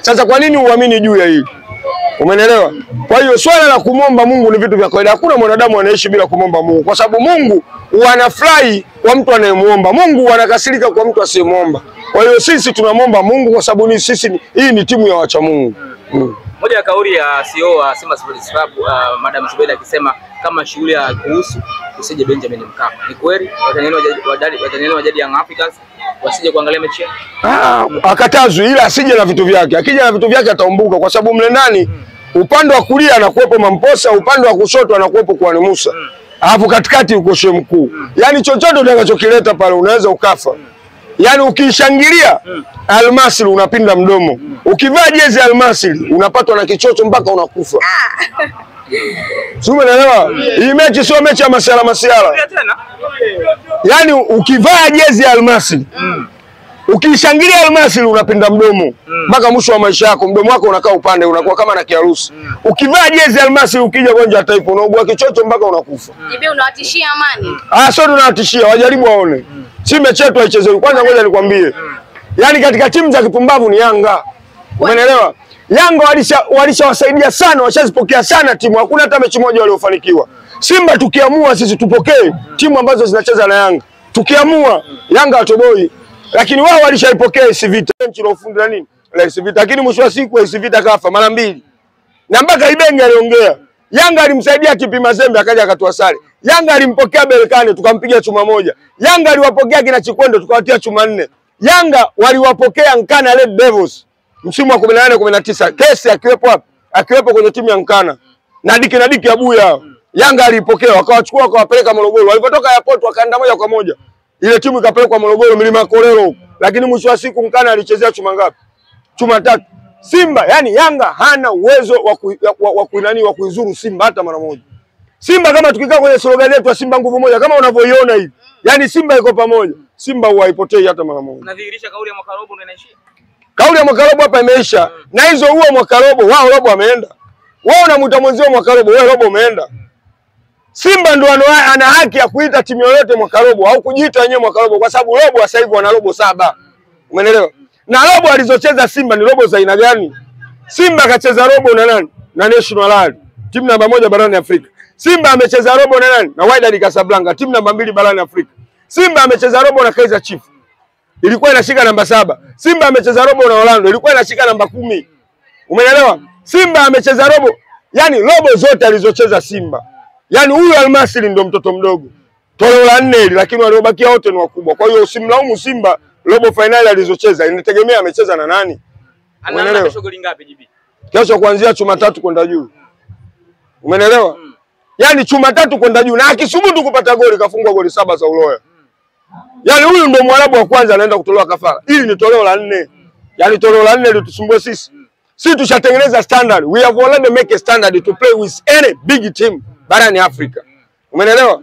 Sasa kwa nini uamini juu ya hili? Umeelewa? Kwa hiyo swala la kumomba Mungu ni vitu vya kawaida. Hakuna mwanadamu anaishi bila kumomba Mungu, kwa sababu Mungu anafurahi kwa mtu anayemuomba. Mungu anakasirika kwa mtu asiyemuomba. Kwa hiyo sisi tunamomba Mungu kwa sababu hii ni timu ya wacha Mungu. Moja ya kauli ya CEO wa Simba Sports Club Madam Zubeda akisema kama shughuli ya kuhusu usije Benjamin Mkapa. Ni kweli Watanzania wajadi Young Africans wasije kuangalia mechi? Akatazwi, ila asije na vitu vyake. Akija na vitu vyake ataumbuka, kwa sababu mle ndani upande wa kulia anakuepo Mamposa, upande wa kushoto anakuepo Kwani Musa. Alafu katikati uko Shehe Mkuu. Yaani chochote utakachokileta pale unaweza ukafa. Yaani ukishangilia Almasri unapinda mdomo. Ukivaa jezi ya Almasri unapatwa na kichocho mpaka unakufa. Sio, umeelewa? Hii mechi sio mechi ya masiala. Yaani ukivaa jezi ya Almasri ukishangilia Almasri unapinda mdomo mpaka mwisho wa maisha yako, mdomo wako unakaa upande, unakuwa kama na kiharusi. Ukivaa jezi ya Almasri ukija gonja ya taifa unaugua kichocho mpaka unakufa. Jibe unawatishia amani. Sio tunawatishia, wajaribu waone. Si mechi yetu haichezewi. Kwanza ngoja nikwambie. Yaani katika timu za kipumbavu ni Yanga. Umeelewa? Yanga walishawasaidia sana, washazipokea sana timu. Hakuna hata mechi moja waliofanikiwa. Simba tukiamua sisi tupokee timu ambazo zinacheza na Yanga. Tukiamua Yanga atoboi. Lakini wao walishaipokea AS Vita. Mechi iliyofundi na nini? La AS Vita. Lakini mwisho wa siku AS Vita kafa mara 2. Na mpaka Ibenge aliongea. Yanga alimsaidia Kipi Mazembe akaja akatoa sare. Yanga alimpokea Berkane tukampiga chuma 1. Yanga aliwapokea kina Chikwendo tukawatia chuma 4. Yanga waliwapokea Nkana Red Devils msimu wa 18-19. Kesi akiwepo wapi? Akiwepo kwenye timu ya Nkana. Na Diki Abuya. Yanga alipokea wakawachukua wakawapeleka Morogoro. Walipotoka airport wakaenda moja kwa moja. Ile timu ikapelekwa Morogoro Milima Korero. Lakini mwisho wa siku Nkana alichezea chuma ngapi? Chuma 3. Simba, yani Yanga hana uwezo wa kuizuru Simba hata mara moja. Simba kama tukikaa kwenye slogan yetu ya Simba nguvu moja kama unavyoiona hivi. Yani Simba iko pamoja. Simba haipotei hata mara moja. Unadhihirisha kauli ya mwaka robo ndio inaishia. Kauli ya mwaka robo hapa imeisha. Na hizo huo mwaka robo, wao robo wameenda. Wewe unamuita mwenzio mwaka robo, wewe robo umeenda. Simba ndio ana haki ya kuita timu yoyote mwaka robo au kujiita wenyewe mwaka robo, kwa sababu robo sasa hivi wana robo 7. Umeelewa? Na robo alizocheza Simba ni robo za aina gani? Simba kacheza robo na nani? Na National Rally, timu namba 1 barani Afrika. Simba amecheza robo na nani? Na Wydad Casablanca, timu namba 2 barani Afrika. Simba amecheza robo na Kaizer Chiefs, ilikuwa inashika namba 7. Simba amecheza robo na Orlando, ilikuwa inashika namba 10. Umeelewa? Simba amecheza robo, yani robo zote alizocheza Simba. Yani huyu Almasri ndio mtoto mdogo. Toleo la 4 hili, lakini waliobakia wote ni wakubwa. Kwa hiyo usimlaumu Simba robo finali alizocheza, inategemea amecheza na nani. Anaanza kesho goli ngapi JB? Kesho kuanzia chuma 3 kwenda juu. Umeelewa? Yani chuma 3 kwenda juu, na akisubutu kupata goli kafungwa goli 7 za Uloya. Yani huyu ndio Mwarabu wa kwanza anaenda kutolewa kafara. Hili ni toleo la 4. Yani toleo la 4 litusumbue sisi. Sisi tushatengeneza standard. We have already make a standard to play with any big team barani Afrika. Umeelewa?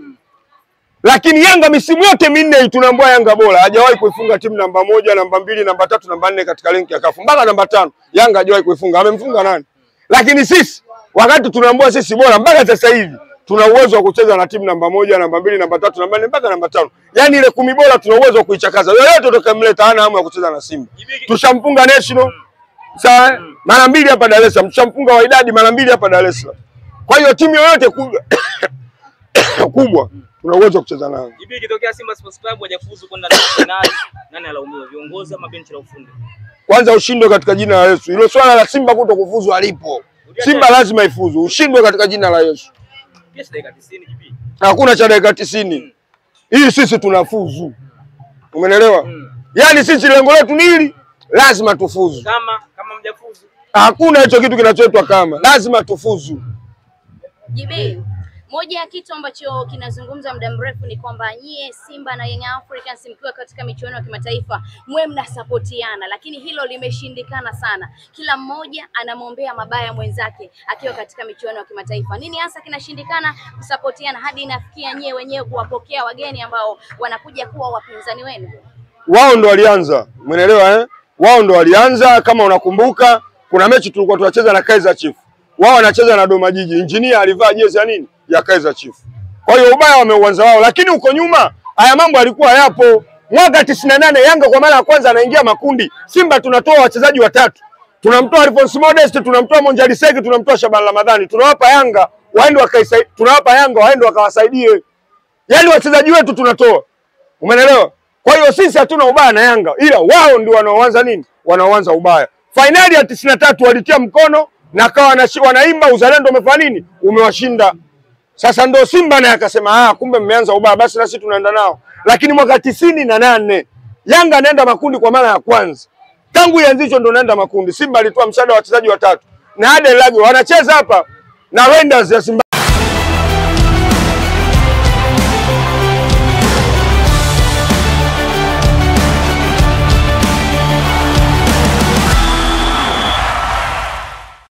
Lakini Yanga misimu yote 4 tunaambia Yanga bora. Hajawahi kuifunga timu namba 1, namba 2, namba 3, namba 4 katika renki ya CAF. Mpaka namba 5 Yanga hajawahi kuifunga. Amemfunga nani? Lakini sisi wakati tunaambia sisi bora, mpaka sasa hivi tuna uwezo wa kucheza na timu namba 1, namba 2, namba 3, namba 4 mpaka namba 5. Yaani ile 10 bora tuna uwezo wa kuichakaza. Yoyote tukamleta hana hamu ya kucheza na Simba. Tushamfunga National sawa mara 2 hapa Dar es Salaam. Tushamfunga Wydad mara 2 hapa Dar es Salaam. Kwa hiyo timu yoyote kubwa tuna uwezo wa kucheza nayo. JB, ikitokea Simba Sports Club hajafuzu kwenda finali, nani alaumiwa? Viongozi ama benchi la ufundi? Kwanza ushindwe katika jina la Yesu. Hilo swala la Simba kutokufuzu alipo. Simba lazima ifuzu. Ushindwe katika jina la Yesu. Yes, dakika 90 JB. Hakuna cha dakika 90. Hii sisi tunafuzu. Umeelewa? Yaani sisi lengo letu ni hili, lazima tufuzu. Kama mjafuzu. Hakuna hicho kitu kinachoitwa kama. Lazima tufuzu. JB, moja ya kitu ambacho kinazungumza muda mrefu ni kwamba nyie Simba na Young Africans mkiwa katika michuano ya kimataifa mwe mnasapotiana, lakini hilo limeshindikana sana. Kila mmoja anamwombea mabaya mwenzake akiwa katika michuano ya kimataifa. Nini hasa kinashindikana kusapotiana hadi inafikia nyie wenyewe kuwapokea wageni ambao wanakuja kuwa wapinzani wenu? Wao ndo walianza. Umeelewa eh? Wao ndo walianza. Kama unakumbuka kuna mechi tulikuwa tunacheza na Kaizer Chiefs. Wao wanacheza na Doma Jiji. Engineer alivaa jezi ya nini? Ya Kaizer Chiefs. Kwa hiyo ubaya wameuanza wao, lakini uko nyuma haya mambo yalikuwa yapo. Mwaka 98 Yanga kwa mara ya kwanza anaingia makundi. Simba tunatoa wachezaji 3. tunamtoa Alphonse Modest, tunamtoa Monjali Seki, tunamtoa Shaban Ramadhani, tunawapa Yanga waende wakawasaidie. Yaani wachezaji wetu tunatoa. Umeelewa? Kwa hiyo sisi hatuna ubaya na Yanga, ila wao ndio wanaoanza nini? Wanaoanza ubaya. Finali ya 93 walitia mkono na kawa wanaimba uzalendo umefanya nini? Umewashinda. Sasa ndio Simba naye akasema kumbe mmeanza ubaya, basi na sisi tunaenda nao. Lakini mwaka 98 Yanga anaenda makundi kwa mara ya kwanza. Tangu ianzishwe ndio naenda makundi. Simba alitoa msaada wa wachezaji watatu. Na Adel Lagi wanacheza hapa na Wenders ya Simba.